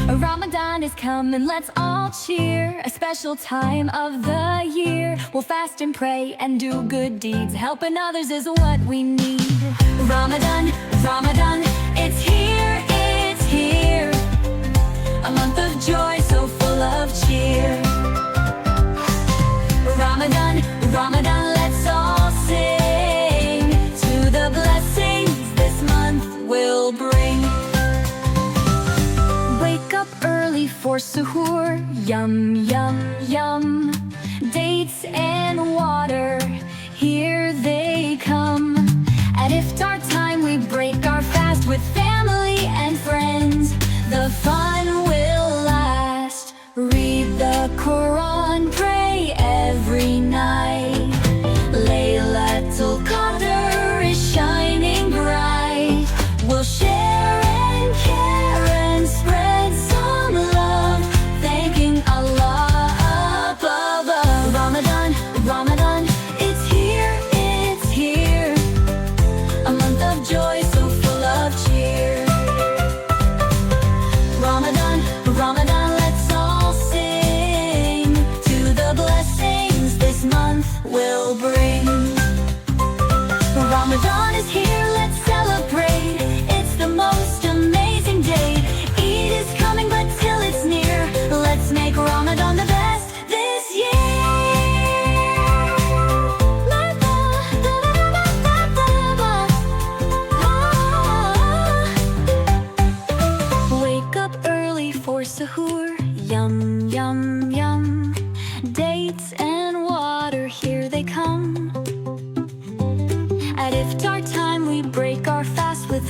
Ramadan is coming, let's all cheer. A special time of the year. We'll fast and pray and do good deeds. Helping others is what we need. Ramadan, Ramadan, it's here, it's here. A month of joy so full of cheer. Ramadan, Ramadan, let's all sing to the blessings this month will bring. Wake up early for suhoor, yum, yum, yum. Dates and water, here they come. At iftar time we break our fast with family and friends. The fun will last. Read the Quran, pray every night. Laylatul Qadr is shining bright. We'll share and care and spread some love, thanking Allah above. Ramadan, Ramadan, it's here, it's here. A month of joy so full of cheer. Ramadan, Ramadan, let's all sing to the blessings this month will bring. Ramadan is here, let's celebrate. It's the most amazing day. Eid is coming, but till it's near, let's make Ramadan the best this year. Wake up early for suhoor, yum, yum, yum. Dates and water, here they come. At iftar time we break our fast with